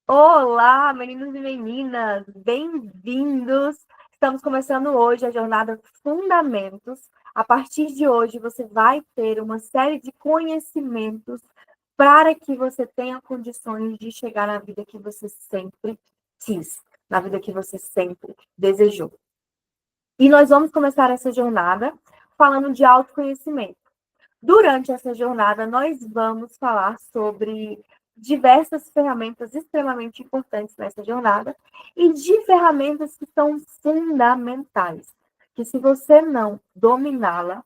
Olá, meninos e meninas, bem-vindos! Estamos começando hoje a jornada Fundamentos. A partir de hoje, você vai ter uma série de conhecimentos para que você tenha condições de chegar na vida que você sempre quis, na vida que você sempre desejou. E nós vamos começar essa jornada falando de autoconhecimento. Durante essa jornada, nós vamos falar sobre diversas ferramentas extremamente importantes nessa jornada e de ferramentas que são fundamentais, que se você não dominá-la,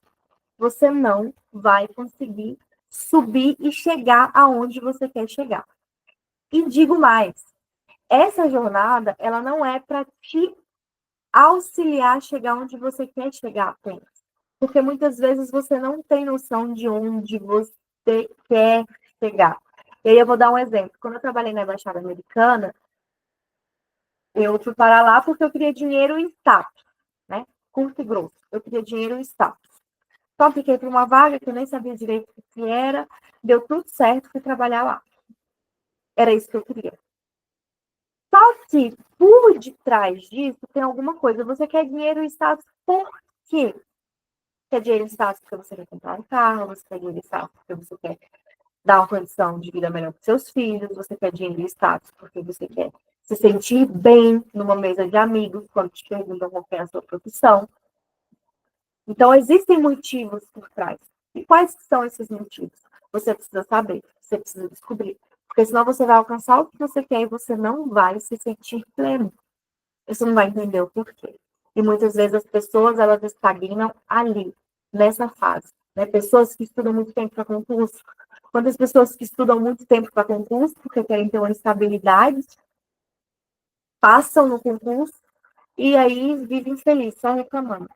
você não vai conseguir subir e chegar aonde você quer chegar. E digo mais, essa jornada, ela não é para te auxiliar a chegar onde você quer chegar apenas. Porque muitas vezes você não tem noção de onde você quer chegar. E aí eu vou dar um exemplo. Quando eu trabalhei na Embaixada Americana, eu fui para lá porque eu queria dinheiro e status, né? Curto e grosso. Eu queria dinheiro e status. Só apliquei para uma vaga que eu nem sabia direito o que era, deu tudo certo, fui trabalhar lá. Era isso que eu queria. Só que por detrás disso tem alguma coisa. Você quer dinheiro e status por quê? Quer dinheiro e status porque você quer comprar um carro, você quer dinheiro e status porque você quer dar uma condição de vida melhor para seus filhos, você quer dinheiro e status porque você quer se sentir bem numa mesa de amigos quando te perguntam qual é a sua profissão. Então, existem motivos por trás. E quais são esses motivos? Você precisa saber, você precisa descobrir. Porque senão você vai alcançar o que você quer e você não vai se sentir pleno. Você não vai entender o porquê. E muitas vezes as pessoas, elas estagnam ali, nessa fase. Né? Pessoas que estudam muito tempo para concurso. Quantas pessoas que estudam muito tempo para concurso, porque querem ter uma estabilidade, passam no concurso e aí vivem felizes, só reclamando.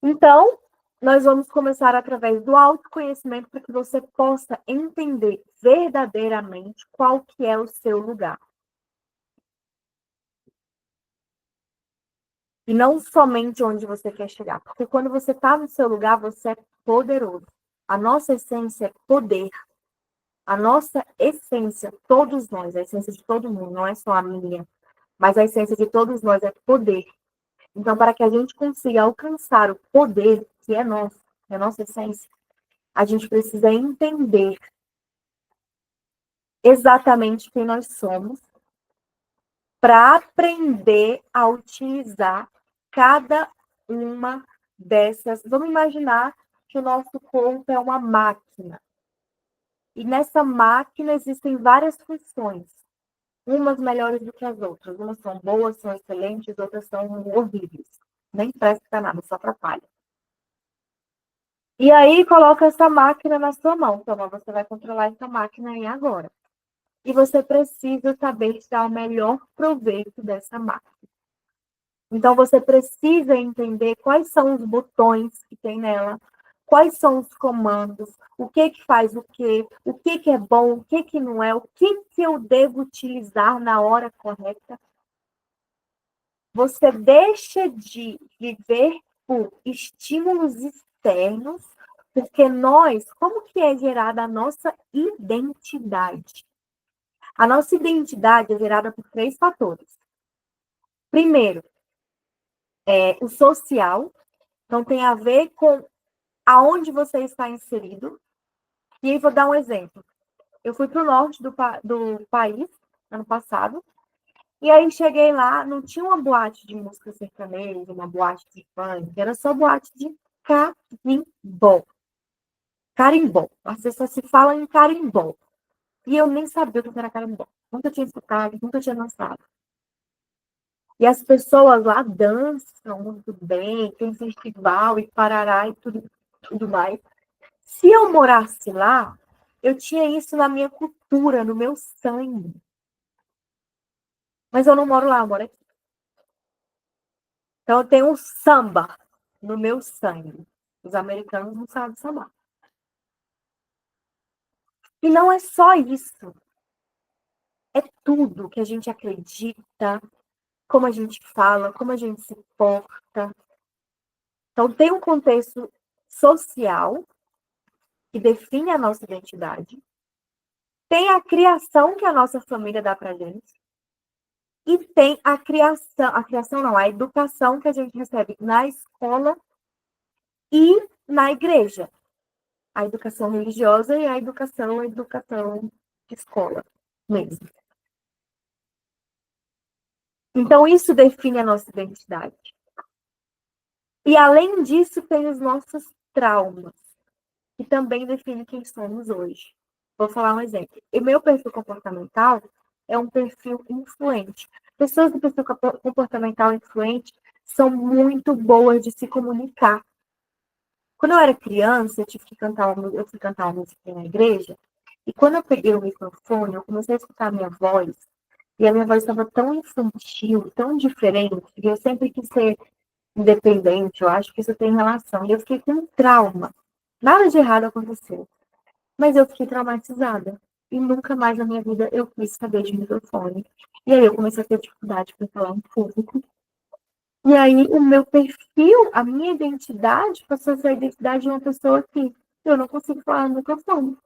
Então, nós vamos começar através do autoconhecimento para que você possa entender verdadeiramente qual que é o seu lugar. E não somente onde você quer chegar. Porque quando você está no seu lugar, você é poderoso. A nossa essência é poder. A nossa essência, todos nós, a essência de todo mundo, não é só a minha, mas a essência de todos nós é poder. Então, para que a gente consiga alcançar o poder que é nosso, é a nossa essência, a gente precisa entender exatamente quem nós somos para aprender a utilizar cada uma dessas. Vamos imaginar que o nosso corpo é uma máquina. E nessa máquina existem várias funções, umas melhores do que as outras. Umas são boas, são excelentes, outras são horríveis. Nem presta para nada, só atrapalha. E aí coloca essa máquina na sua mão. Toma, você vai controlar essa máquina aí agora. E você precisa saber tirar o melhor proveito dessa máquina. Então, você precisa entender quais são os botões que tem nela, quais são os comandos, o que faz o que é bom, o que não é, o que eu devo utilizar na hora correta. Você deixa de viver por estímulos externos, porque nós, como que é gerada a nossa identidade? A nossa identidade é gerada por três fatores. Primeiro, o social, então tem a ver com aonde você está inserido. E aí vou dar um exemplo. Eu fui para o norte do país, ano passado, e aí cheguei lá, não tinha uma boate de música sertaneja, uma boate de funk, era só boate de carimbó. Carimbó. Você só se fala em carimbó. E eu nem sabia o que era carimbó. Nunca tinha escutado, nunca tinha dançado. E as pessoas lá dançam muito bem, tem festival e parará e tudo mais. Se eu morasse lá, eu tinha isso na minha cultura, no meu sangue. Mas eu não moro lá, eu moro aqui. Então eu tenho um samba no meu sangue. Os americanos não sabem samba. E não é só isso. É tudo que a gente acredita, como a gente fala, como a gente se porta. Então tem um contexto social que define a nossa identidade. Tem a criação que a nossa família dá pra gente. E tem a criação não, a educação que a gente recebe na escola e na igreja. A educação religiosa e a educação de escola mesmo. Então, isso define a nossa identidade. E, além disso, tem os nossos traumas, que também definem quem somos hoje. Vou falar um exemplo. O meu perfil comportamental é um perfil influente. Pessoas do perfil comportamental influente são muito boas de se comunicar. Quando eu era criança, eu fui cantar uma música na igreja, e quando eu peguei o microfone, eu comecei a escutar a minha voz, e a minha voz estava tão infantil, tão diferente, e eu sempre quis ser independente, eu acho que isso tem relação. E eu fiquei com um trauma. Nada de errado aconteceu, mas eu fiquei traumatizada. E nunca mais na minha vida eu quis saber de microfone. E aí eu comecei a ter dificuldade para falar em público. E aí o meu perfil, a minha identidade, passou a ser a identidade de uma pessoa que eu não consigo falar no microfone.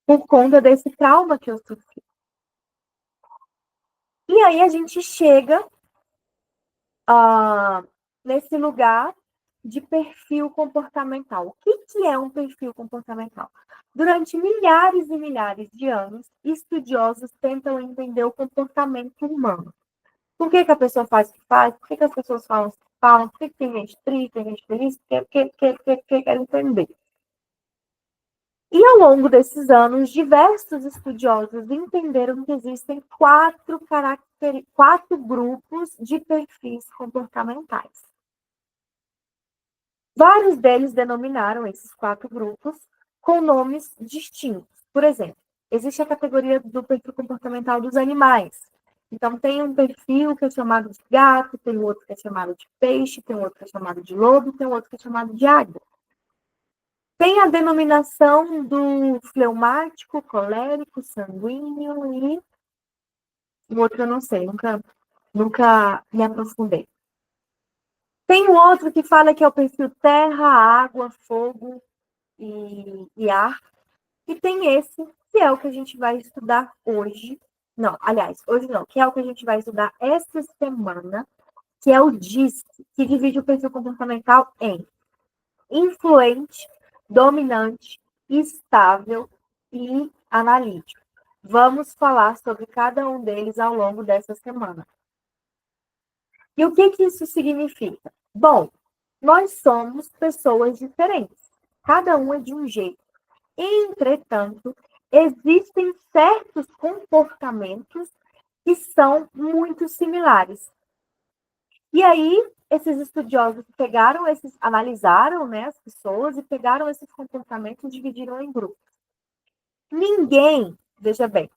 Por conta desse trauma que eu sofri. E aí a gente chega nesse lugar de perfil comportamental. O que é um perfil comportamental? Durante milhares e milhares de anos, estudiosos tentam entender o comportamento humano. Por que a pessoa faz o que faz? Por que as pessoas falam o que falam? Por que tem gente triste, tem gente feliz? Que quer entender. E ao longo desses anos, diversos estudiosos entenderam que existem quatro grupos de perfis comportamentais. Vários deles denominaram esses quatro grupos com nomes distintos. Por exemplo, existe a categoria do perfil comportamental dos animais. Então, tem um perfil que é chamado de gato, tem outro que é chamado de peixe, tem outro que é chamado de lobo, tem outro que é chamado de águia. Tem a denominação do fleumático, colérico, sanguíneo e o outro eu não sei, nunca me aprofundei. Tem o outro que fala que é o perfil terra, água, fogo e ar. E tem esse, que é o que a gente vai estudar hoje. Não, aliás, hoje não, que é o que a gente vai estudar esta semana, que é o DISC, que divide o perfil comportamental em influente, dominante, estável e analítico. Vamos falar sobre cada um deles ao longo dessa semana. E o que isso significa? Bom, nós somos pessoas diferentes. Cada um é de um jeito. Entretanto, existem certos comportamentos que são muito similares. E aí, esses estudiosos analisaram, né, as pessoas e pegaram esses comportamentos e dividiram em grupos. Ninguém, veja bem,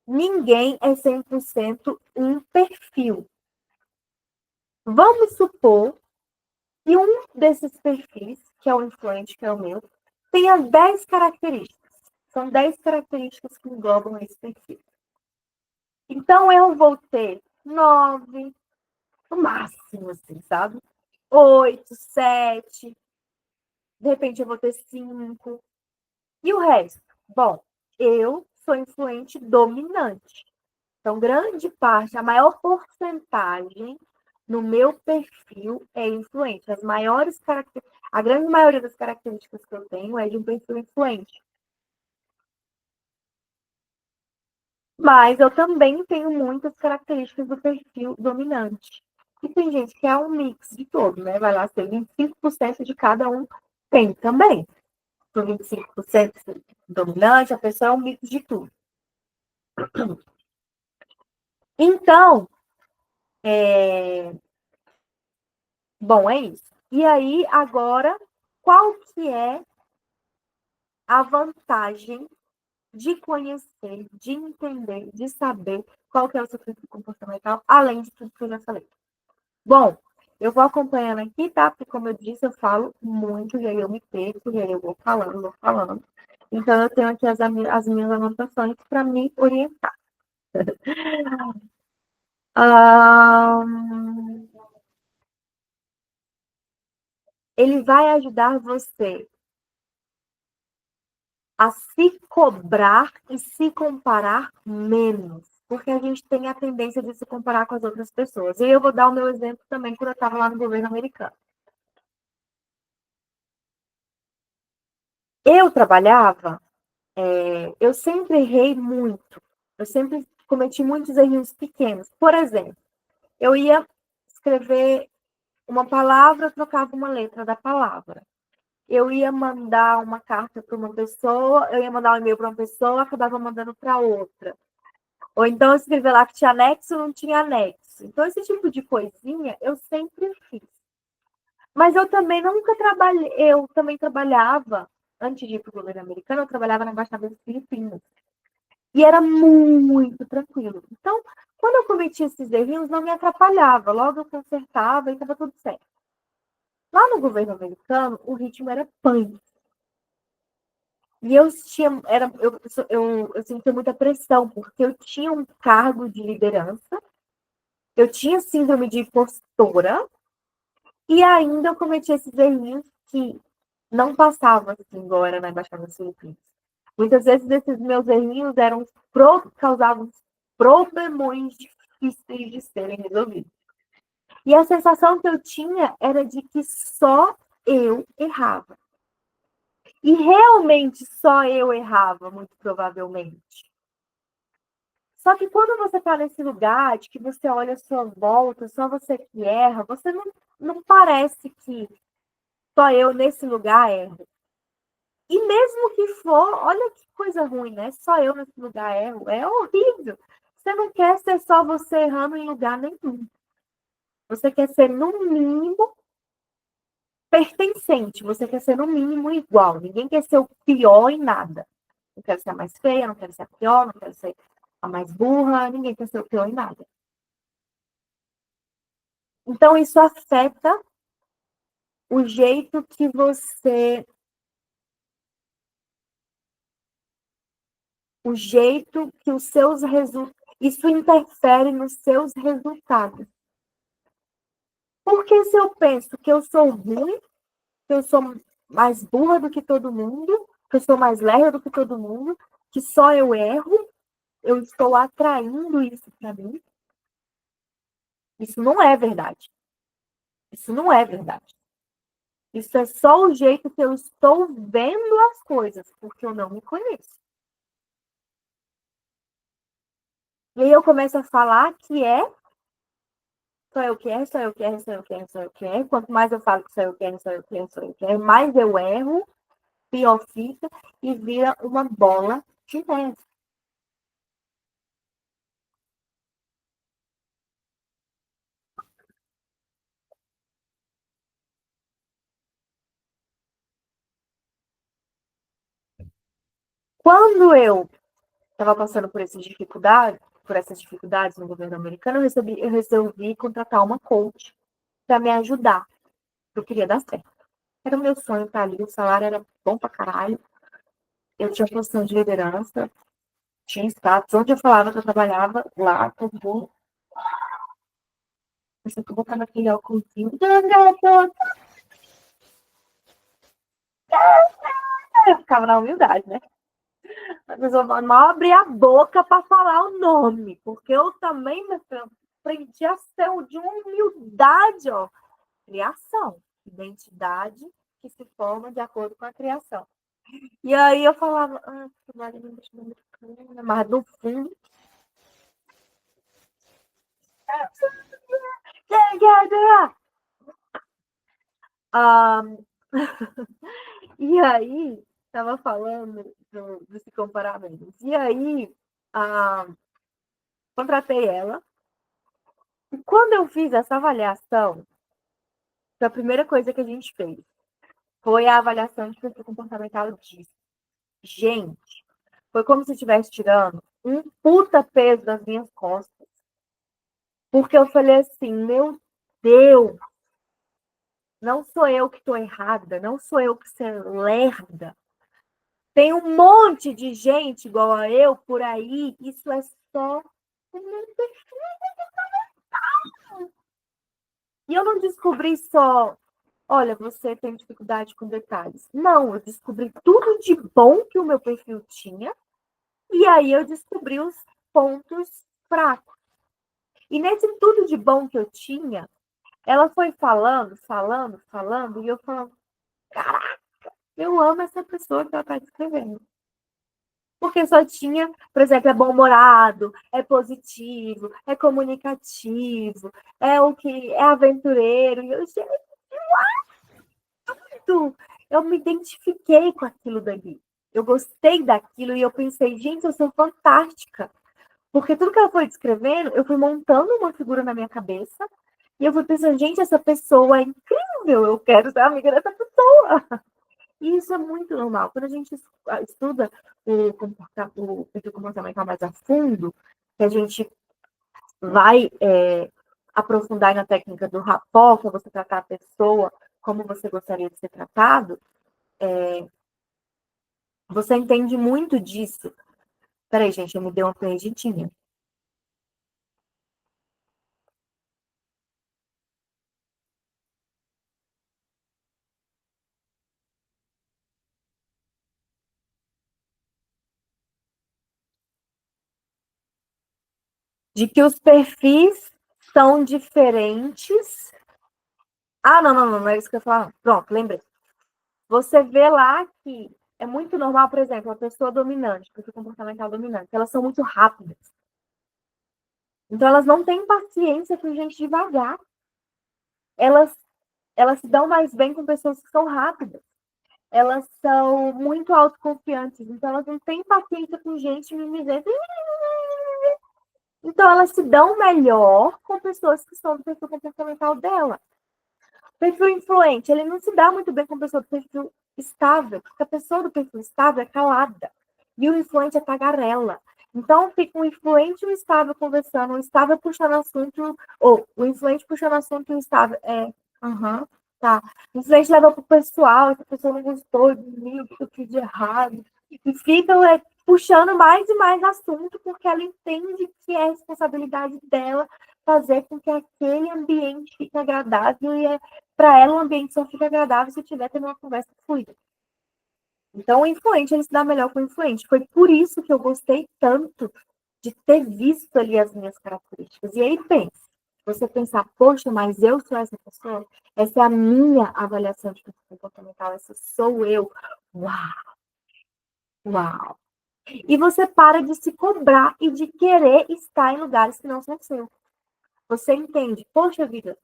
ninguém é 100% um perfil. Vamos supor que um desses perfis, que é o influente, que é o meu, tenha 10 características. São 10 características que englobam esse perfil. Então, eu vou ter 9, no máximo, assim, sabe? 8, 7, de repente eu vou ter 5. E o resto? Bom, eu sou influente dominante. Então, grande parte, a maior porcentagem no meu perfil é influente. A grande maioria das características que eu tenho é de um perfil influente. Mas eu também tenho muitas características do perfil dominante. E tem gente que é um mix de todo, né? Vai lá ser 25% de cada um tem também. Por 25% dominante, a pessoa é um mix de tudo. Então, bom, é isso. E aí, agora, qual que é a vantagem de conhecer, de entender, de saber qual que é o seu perfil comportamental, além de tudo que eu já falei? Bom, eu vou acompanhando aqui, tá? Porque, como eu disse, eu falo muito, e aí eu me perco, e aí eu vou falando, vou falando. Então, eu tenho aqui as minhas anotações para me orientar. Ele vai ajudar você a se cobrar e se comparar menos, porque a gente tem a tendência de se comparar com as outras pessoas. E eu vou dar o meu exemplo também quando eu estava lá no governo americano. Eu trabalhava, eu sempre errei muito, eu sempre cometi muitos erros pequenos. Por exemplo, eu ia escrever uma palavra, eu trocava uma letra da palavra. Eu ia mandar uma carta para uma pessoa, eu ia mandar um e-mail para uma pessoa, acabava mandando para outra. Ou então escrever lá que tinha anexo, não tinha anexo. Então, esse tipo de coisinha eu sempre fiz. Mas eu também nunca trabalhei, eu também trabalhava, antes de ir para o governo americano, eu trabalhava na Embaixada das Filipinas. E era muito tranquilo. Então, quando eu cometia esses errinhos, não me atrapalhava. Logo eu consertava e estava tudo certo. Lá no governo americano, o ritmo era punk. E eu sentia muita pressão, porque eu tinha um cargo de liderança, eu tinha síndrome de impostora, e ainda eu cometi esses errinhos que não passavam assim, igual era na Embaixada das Filipinas. Muitas vezes esses meus errinhos causavam problemões difíceis de serem resolvidos. E a sensação que eu tinha era de que só eu errava. E realmente só eu errava, muito provavelmente. Só que quando você está nesse lugar de que você olha a sua volta, só você que erra, você não parece que só eu nesse lugar erro. E mesmo que for, olha que coisa ruim, né? Só eu nesse lugar erro. É horrível. Você não quer ser só você errando em lugar nenhum. Você quer ser, no mínimo, pertencente. Você quer ser, no mínimo, igual. Ninguém quer ser o pior em nada. Não quero ser a mais feia, não quero ser a pior, não quero ser a mais burra. Ninguém quer ser o pior em nada. Então, isso afeta o jeito que você. O jeito que os seus resultados. Isso interfere nos seus resultados. Porque se eu penso que eu sou ruim, que eu sou mais burra do que todo mundo, que eu sou mais lerda do que todo mundo, que só eu erro, eu estou atraindo isso para mim. Isso não é verdade. Isso não é verdade. Isso é só o jeito que eu estou vendo as coisas, porque eu não me conheço. E aí eu começo a falar que só eu quero, só eu quero, só eu quero, só eu quero. Quanto mais eu falo que só eu quero, só eu quero, só eu quero, mais eu erro, pior fica e vira uma bola de neve. Quando eu estava passando por essas dificuldades no governo americano, eu resolvi contratar uma coach para me ajudar. Eu queria dar certo. Era o meu sonho estar ali, o salário era bom pra caralho. Eu tinha posição de liderança, tinha status. Onde eu falava que eu trabalhava, lá, todo mundo. Eu sempre botava aquele óculosinho. Eu ficava na humildade, né? Mas eu mal abri a boca para falar o nome, porque eu também aprendi a ser de uma humildade, ó. Criação, identidade que se forma de acordo com a criação. E aí eu falava, mas no fundo. Ah, e aí, estava falando desse comparamento. E aí, ah, contratei ela. E quando eu fiz essa avaliação, foi a primeira coisa que a gente fez. Foi a avaliação de perfil comportamental disso. Gente, foi como se estivesse tirando um puta peso das minhas costas. Porque eu falei assim, meu Deus, não sou eu que estou errada, não sou eu que sou lerda. Tem um monte de gente igual a eu por aí, isso é só. E eu não descobri só olha, você tem dificuldade com detalhes. Não, eu descobri tudo de bom que o meu perfil tinha, e aí eu descobri os pontos fracos. E nesse tudo de bom que eu tinha, ela foi falando, falando, falando, e eu falando, caraca, eu amo essa pessoa que ela está descrevendo. Porque só tinha, por exemplo, é bom-humorado, é positivo, é comunicativo, é o que é aventureiro. E eu, eu me identifiquei com aquilo dali. Eu gostei daquilo e eu pensei, gente, eu sou fantástica. Porque tudo que ela foi descrevendo, eu fui montando uma figura na minha cabeça e eu fui pensando, gente, essa pessoa é incrível, eu quero ser amiga dessa pessoa. E isso é muito normal. Quando a gente estuda o perfil comportamental mais a fundo, que a gente vai aprofundar na técnica do rapport, que é você tratar a pessoa como você gostaria de ser tratado, você entende muito disso. Peraí, gente, eu me dei uma perdidinha. De que os perfis são diferentes. Ah, não, não, não, não é isso que eu ia falar. Pronto, lembrei. Você vê lá que é muito normal, por exemplo, a pessoa dominante, perfil comportamental dominante, elas são muito rápidas. Então, elas não têm paciência com gente devagar. Elas, elas se dão mais bem com pessoas que são rápidas. Elas são muito autoconfiantes. Então, elas não têm paciência com gente mimizenta. Então, elas se dão melhor com pessoas que são do perfil comportamental dela. Perfil influente, ele não se dá muito bem com a pessoa do perfil estável, porque a pessoa do perfil estável é calada e o influente é tagarela. Então, fica um influente e um estável conversando, o estável puxando assunto, ou o influente puxando assunto e o estável aham, tá. O influente leva pro pessoal, essa pessoa não gostou de mim, o que eu fiz de errado. E ficam puxando mais e mais assunto, porque ela entende que é responsabilidade dela fazer com que aquele ambiente fique agradável e para ela o ambiente só fica agradável se tiver tendo uma conversa fluida. Então, o influente, ele se dá melhor com o influente. Foi por isso que eu gostei tanto de ter visto ali as minhas características. E aí, pense, você pensar, poxa, mas eu sou essa pessoa? Essa é a minha avaliação de comportamental, essa sou eu. Uau, uau. E você para de se cobrar e de querer estar em lugares que não são seus. Você entende, poxa vida,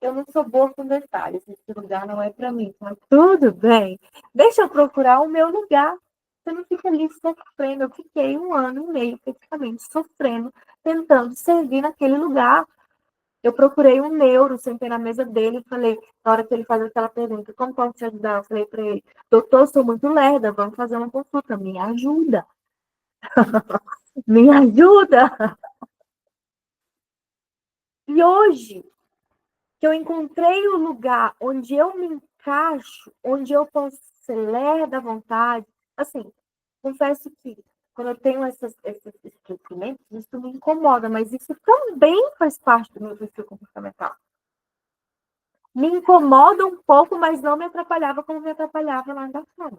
eu não sou boa com detalhes, esse lugar não é para mim. Mas tudo bem, deixa eu procurar o meu lugar. Você não fica ali sofrendo. Eu fiquei 1 ano e meio praticamente sofrendo, tentando servir naquele lugar. Eu procurei um neuro, sentei na mesa dele e falei, na hora que ele faz aquela pergunta, como posso te ajudar? Eu falei para ele, doutor, sou muito lerda, vamos fazer uma consulta, me ajuda, me ajuda. E hoje, que eu encontrei o lugar onde eu me encaixo, onde eu posso ser lerda à vontade. Assim, confesso que quando eu tenho esses esquecimentos, isso me incomoda, mas isso também faz parte do meu perfil comportamental. Me incomoda um pouco, mas não me atrapalhava como me atrapalhava lá na fora.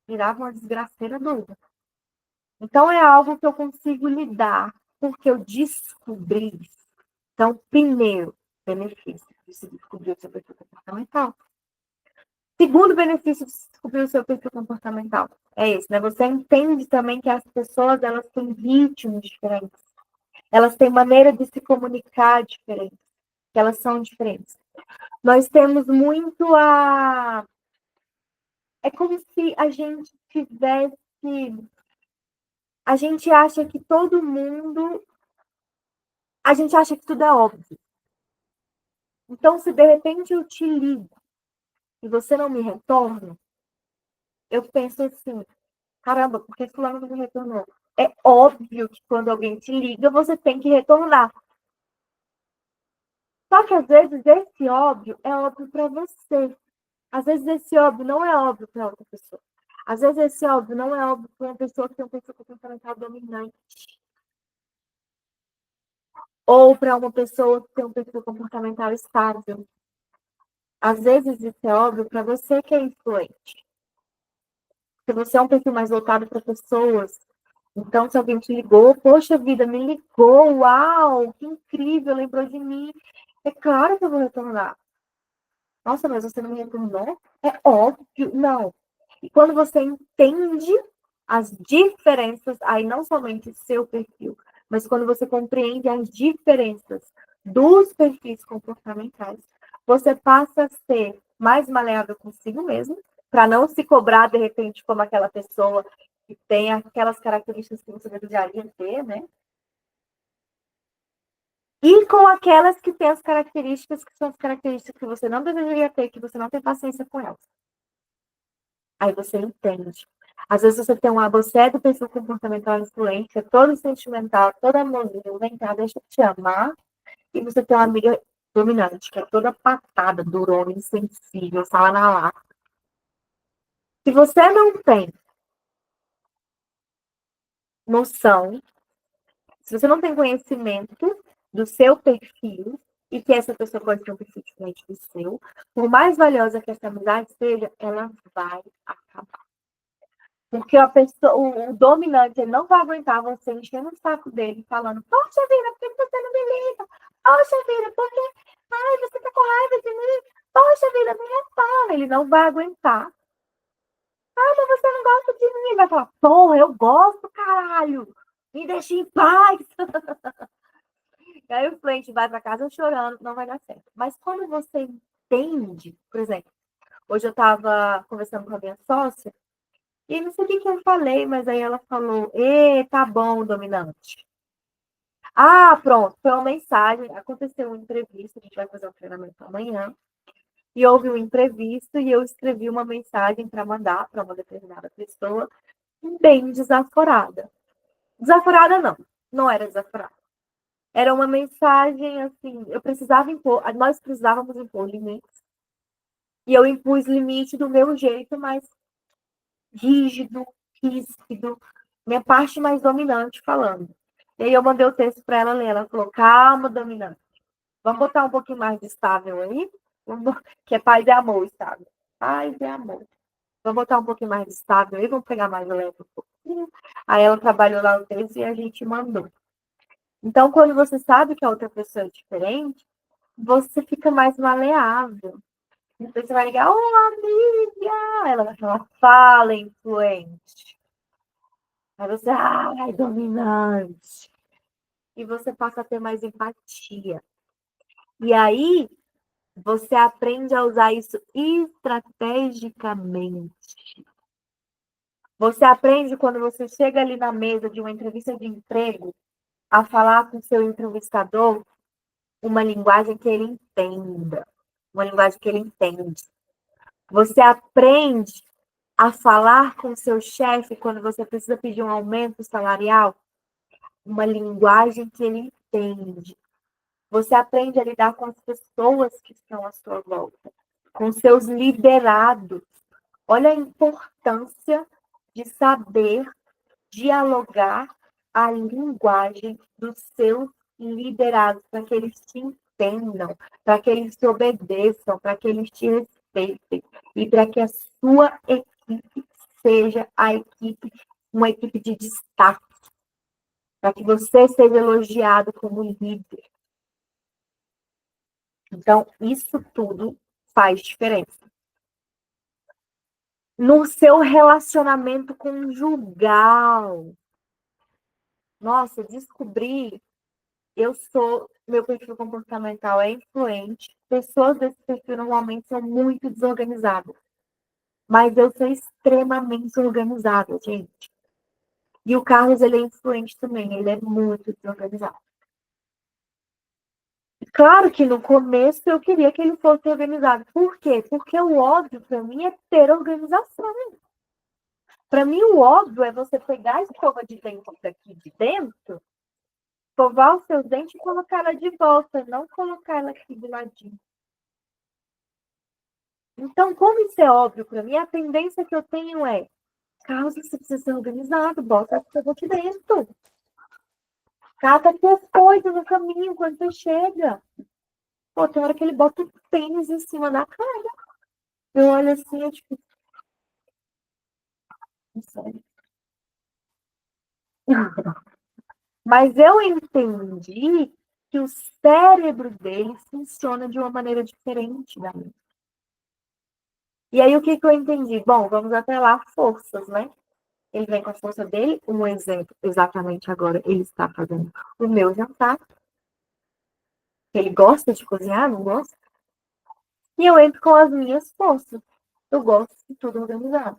Virava uma desgraceira doida. Então, é algo que eu consigo lidar, porque eu descobri. Então, primeiro, benefício de se descobrir o seu perfil comportamental. Segundo benefício de descobrir o seu perfil comportamental é esse, né? Você entende também que as pessoas elas têm ritmos diferentes, elas têm maneira de se comunicar diferente, que elas são diferentes. Nós temos muito a é como se a gente tivesse a gente acha que todo mundo a gente acha que tudo é óbvio. Então, se de repente eu te ligo e você não me retorna, eu penso assim, caramba, por que fulano não me retornou? É óbvio que quando alguém te liga, você tem que retornar. Só que às vezes esse óbvio é óbvio para você. Às vezes esse óbvio não é óbvio para outra pessoa. Às vezes esse óbvio não é óbvio para uma pessoa que tem um perfil comportamental dominante. Ou para uma pessoa que tem um perfil comportamental estável. Às vezes isso é óbvio para você que é influente. Se você é um perfil mais voltado para pessoas, então se alguém te ligou, poxa vida, me ligou, uau, que incrível, lembrou de mim. É claro que eu vou retornar. Nossa, mas você não me retornou? É óbvio, não. E quando você entende as diferenças, aí não somente o seu perfil, mas quando você compreende as diferenças dos perfis comportamentais, você passa a ser mais maleável consigo mesmo, para não se cobrar de repente como aquela pessoa que tem aquelas características que você desejaria ter, né? E com aquelas que têm as características que são as características que você não deveria ter, que você não tem paciência com elas. Aí você entende. Às vezes você tem você é do perfil comportamental influente, é todo sentimental, toda amorosa, vem cá, deixa eu te amar. E você tem uma amiga dominante, que é toda patada, durona, insensível, fala na lata. Se você não tem noção, se você não tem conhecimento do seu perfil, e que essa pessoa pode ter um perfil diferente do seu, por mais valiosa que essa amizade seja, ela vai acabar. Porque a pessoa, o dominante, ele não vai aguentar você enchendo o saco dele, falando, poxa vida, por que você não me liga? Poxa vida, por que? Ai, você tá com raiva de mim? Poxa vida, me responde. Ele não vai aguentar. Ah, mas você não gosta de mim. Ele vai falar, porra, eu gosto, caralho. Me deixa em paz. E aí o cliente vai para casa chorando, não vai dar certo. Mas quando você entende, por exemplo, hoje eu estava conversando com a minha sócia, e não sei o que que eu falei, mas aí ela falou: "E, tá bom, dominante." Ah, pronto, foi uma mensagem. Aconteceu uma entrevista, a gente vai fazer um treinamento amanhã. E houve um imprevisto e eu escrevi uma mensagem para mandar para uma determinada pessoa, bem desaforada. Desaforada não, não era desaforada. Era uma mensagem assim, eu precisava impor, nós precisávamos impor limites. E eu impus limite do meu jeito, mas rígido, ríspido, minha parte mais dominante falando. E aí eu mandei o texto para ela ler. Ela falou: calma, dominante. Vamos botar um pouquinho mais de estável aí? Que é paz e amor, estável. Paz e amor. Vamos botar um pouquinho mais de estável aí, vamos pegar mais leve um pouquinho. Aí ela trabalhou lá o texto e a gente mandou. Então, quando você sabe que a outra pessoa é diferente, você fica mais maleável. Então, você vai ligar, ô amiga! Ela vai falar, fala, influente. Aí você, ai, dominante. E você passa a ter mais empatia. E aí, você aprende a usar isso estrategicamente. Você aprende quando você chega ali na mesa de uma entrevista de emprego a falar com o seu entrevistador uma linguagem que ele entenda, uma linguagem que ele entende. Você aprende a falar com o seu chefe quando você precisa pedir um aumento salarial, uma linguagem que ele entende. Você aprende a lidar com as pessoas que estão à sua volta, com seus liderados. Olha a importância de saber dialogar a linguagem dos seus liderados, para que eles te entendam, para que eles te obedeçam, para que eles te respeitem e para que a sua equipe seja a equipe, uma equipe de destaque, para que você seja elogiado como líder. Então, isso tudo faz diferença. No seu relacionamento conjugal. Nossa, descobri, meu perfil comportamental é influente. Pessoas desse perfil normalmente são muito desorganizadas. Mas eu sou extremamente organizada, gente. E o Carlos, ele é influente também, ele é muito desorganizado. Claro que no começo eu queria que ele fosse organizado. Por quê? Porque o óbvio para mim é ter organização. Para mim, o óbvio é você pegar a escova de dente daqui de dentro, escovar os seus dentes e colocar ela de volta, não colocar ela aqui do ladinho. Então, como isso é óbvio para mim, a tendência que eu tenho é, Carlos, você precisa ser organizado, bota a escova aqui dentro. Cata as suas coisas no caminho quando você chega. Pô, tem hora que ele bota o tênis em cima da cara. Eu olho assim, eu tipo, sério. Mas eu entendi que o cérebro dele funciona de uma maneira diferente da minha. E aí, o que que eu entendi? Bom, vamos atrelar forças, né? Ele vem com a força dele. Um exemplo, exatamente agora, ele está fazendo o meu jantar. Ele gosta de cozinhar, não gosta? E eu entro com as minhas forças. Eu gosto de tudo organizado.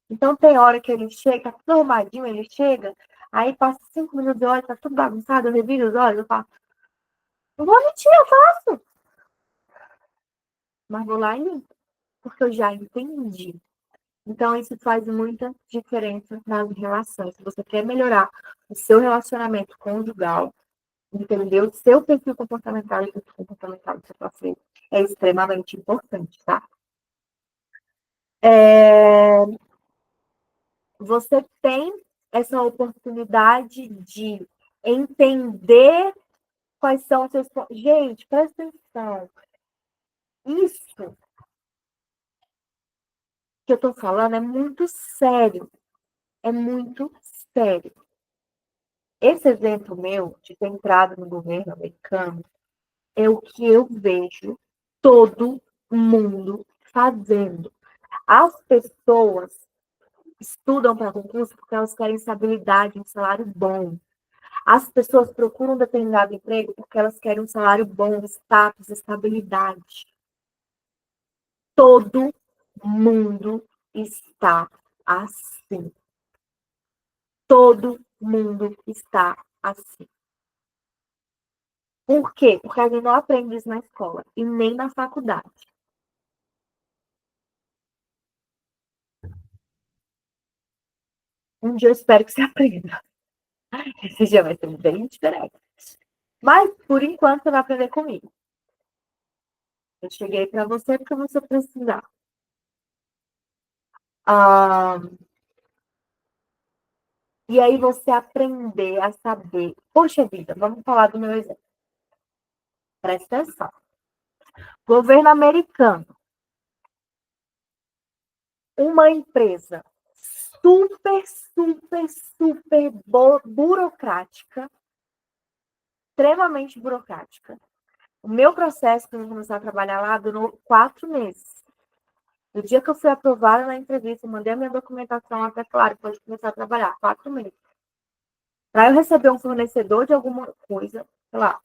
Então, tem hora que ele chega, tá tudo arrumadinho, ele chega, aí passa 5 minutos, olha, tá tudo bagunçado, eu reviro os olhos, eu falo, não vou mentir, eu faço. Mas vou lá e limpo, porque eu já entendi. Então, isso faz muita diferença nas relações. Se você quer melhorar o seu relacionamento conjugal, entender o seu perfil comportamental e o perfil comportamental do seu parceiro, é extremamente importante, tá? É, você tem essa oportunidade de entender quais são os seus pontos. Gente, presta atenção. Isso que eu estou falando é muito sério. É muito sério. Esse exemplo meu de ter entrado no governo americano é o que eu vejo todo mundo fazendo. As pessoas estudam para concurso porque elas querem estabilidade, um salário bom. As pessoas procuram determinado emprego porque elas querem um salário bom, status, estabilidade. Todo mundo está assim. Todo mundo está assim. Por quê? Porque a gente não aprende isso na escola e nem na faculdade. Um dia eu espero que você aprenda. Esse dia vai ser bem diferente. Mas, por enquanto, você vai aprender comigo. Eu cheguei para você porque você precisar. Ah, e aí você aprender a saber. Poxa vida, vamos falar do meu exemplo. Presta atenção. Governo americano. Uma empresa super, super, super burocrática, extremamente burocrática. O meu processo, para começar a trabalhar lá, durou 4 meses. No dia que eu fui aprovada na entrevista, mandei a minha documentação até, claro, pode começar a trabalhar. 4 meses. Para eu receber um fornecedor de alguma coisa, sei lá,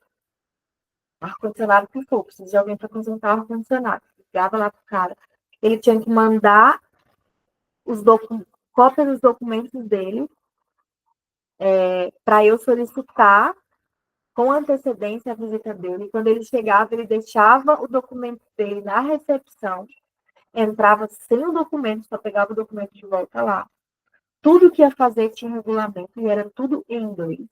ar-condicionado que for, preciso de alguém para consertar o ar-condicionado. Ligava lá pro cara. Ele tinha que mandar os cópias dos documentos dele para eu solicitar com antecedência a visita dele. Quando ele chegava, ele deixava o documento dele na recepção, entrava sem o documento, só pegava o documento de volta lá. Tudo que ia fazer tinha regulamento e era tudo em inglês.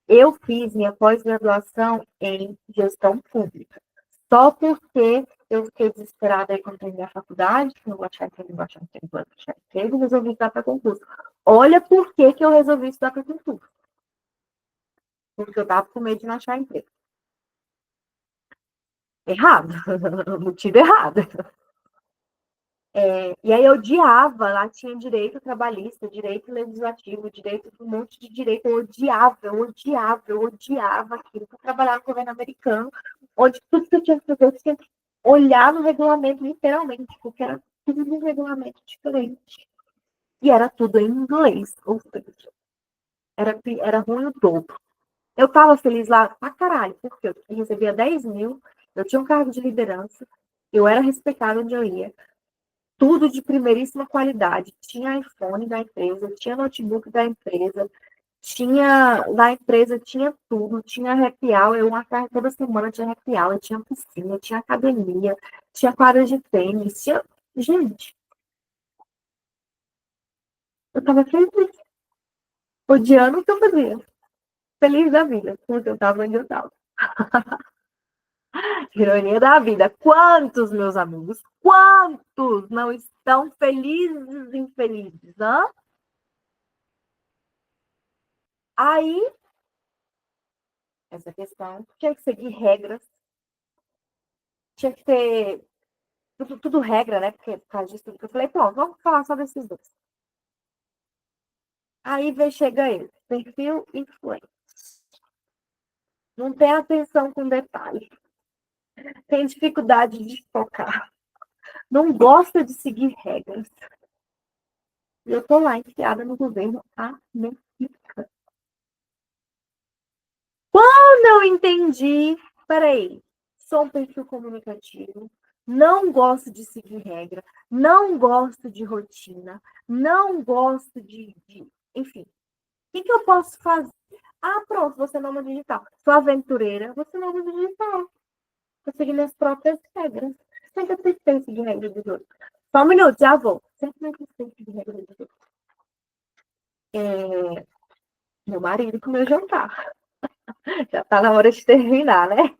Eu fiz minha pós-graduação em gestão pública. Só porque eu fiquei desesperada aí quando terminei a faculdade, que não vou achar emprego, não vou achar emprego, não vou achar emprego, resolvi estudar para concurso. Olha por que eu resolvi estudar para concurso. Porque eu estava com medo de não achar emprego. Errado. Motivo errado. E aí eu odiava, lá tinha direito trabalhista, direito legislativo, direito, um monte de direito, eu odiava aquilo. Para trabalhar no governo americano, onde tudo que eu tinha que fazer, eu tinha que olhar no regulamento, literalmente, porque era tudo num regulamento diferente. E era tudo em inglês, ou seja, era ruim o dobro. Eu estava feliz lá pra caralho, porque eu recebia 10 mil, eu tinha um cargo de liderança, eu era respeitada onde eu ia, tudo de primeiríssima qualidade. Tinha iPhone da empresa, tinha notebook da empresa, tinha na empresa tinha tudo, tinha happy hour, eu marcava toda semana tinha happy hour, tinha piscina, tinha academia, tinha quadra de tênis, tinha. Gente, eu tava feliz, odiando o que eu fazia. Feliz da vida, porque eu tava onde eu tava. Ironia da vida. Quantos, meus amigos, quantos não estão felizes e infelizes? Hã? Aí essa questão tinha que seguir regras, tinha que ter tudo regra, né? Porque por causa disso tudo que eu falei, pronto, vamos falar só desses dois. Aí chega ele, perfil influente. Não tem atenção com detalhe. Tem dificuldade de focar. Não gosta de seguir regras. E eu tô lá enfiada no governo americano. Não entendi. Peraí. Sou um perfil comunicativo. Não gosto de seguir regra. Não gosto de rotina. Não gosto de. Enfim. O que eu posso fazer? Ah, pronto, você é nômade digital. Sou aventureira, você é nômade digital. Vou seguir minhas próprias regras. Sempre pensei seguir regras dos outros. Só um minuto, já vou. Sempre pensei seguir regras dos outros. Meu marido com meu jantar. Já tá na hora de terminar, né?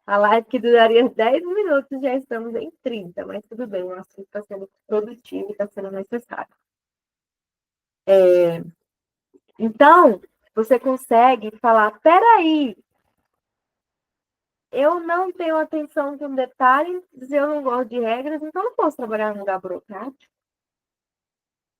A live que duraria 10 minutos, já estamos em 30, mas tudo bem, o assunto está sendo produtivo e está sendo necessário. Então, você consegue falar, peraí, eu não tenho atenção com detalhes, eu não gosto de regras, então eu não posso trabalhar num lugar burocrático.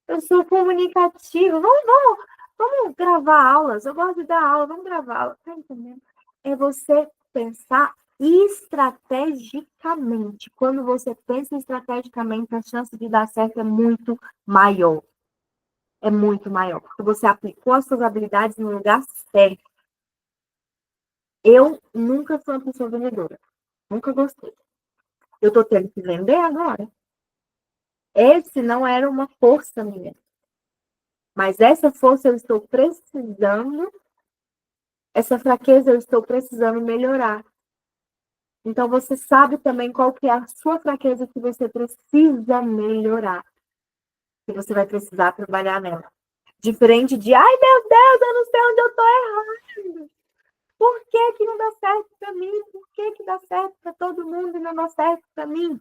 Eu sou comunicativo, vamos gravar aulas, eu gosto de dar aula, vamos gravar aula. Tá entendendo? É você pensar estrategicamente. Quando você pensa estrategicamente, a chance de dar certo é muito maior. É muito maior, porque você aplicou as suas habilidades no lugar certo. Eu nunca fui uma pessoa vendedora. Nunca gostei. Eu estou tendo que vender agora. Esse não era uma força minha. Mas essa força eu estou precisando, essa fraqueza eu estou precisando melhorar. Então você sabe também qual que é a sua fraqueza que você precisa melhorar. Que você vai precisar trabalhar nela. Diferente de, ai meu Deus, eu não sei onde eu estou errando. Por que não dá certo para mim? Por que dá certo para todo mundo e não dá certo para mim?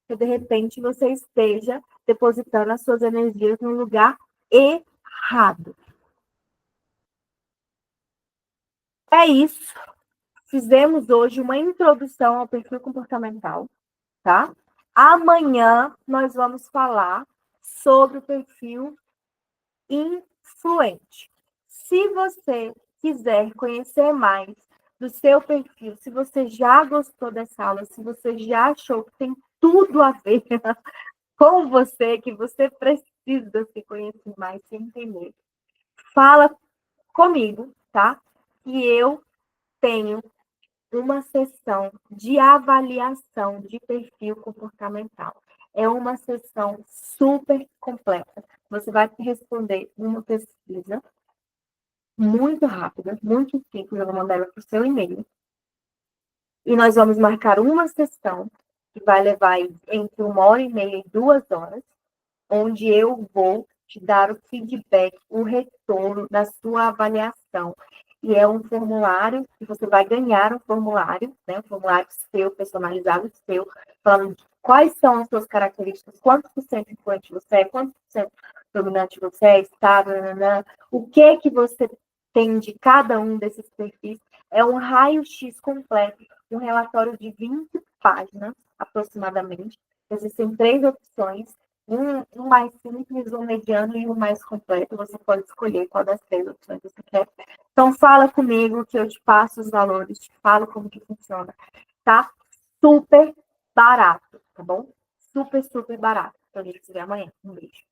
Que de repente você esteja depositando as suas energias no lugar errado. É isso. Fizemos hoje uma introdução ao perfil comportamental, tá? Amanhã nós vamos falar sobre o perfil influente. Se você quiser conhecer mais do seu perfil, se você já gostou dessa aula, se você já achou que tem tudo a ver com você, que você precisa se conhecer mais, se entender, fala comigo, tá? Que eu tenho uma sessão de avaliação de perfil comportamental. É uma sessão super completa. Você vai responder uma pesquisa muito rápida, muito simples, eu vou mandar ela para o seu e-mail. E nós vamos marcar uma sessão que vai levar entre 1h30 e 2 horas, onde eu vou te dar o feedback, o retorno da sua avaliação. E é um formulário, que você vai ganhar um formulário, né? Um formulário seu, personalizado seu, falando quais são as suas características, quantos por cento influente você é, quantos por cento dominante você é, estável, o que você tem de cada um desses perfis. É um raio-x completo, um relatório de 20 páginas, aproximadamente. Existem 3 opções, um mais simples, um mediano e um mais completo. Você pode escolher qual das 3 opções você quer. Então, fala comigo que eu te passo os valores, te falo como que funciona. Tá super barato, tá bom? Super, super barato. Então, a gente se vê amanhã. Um beijo.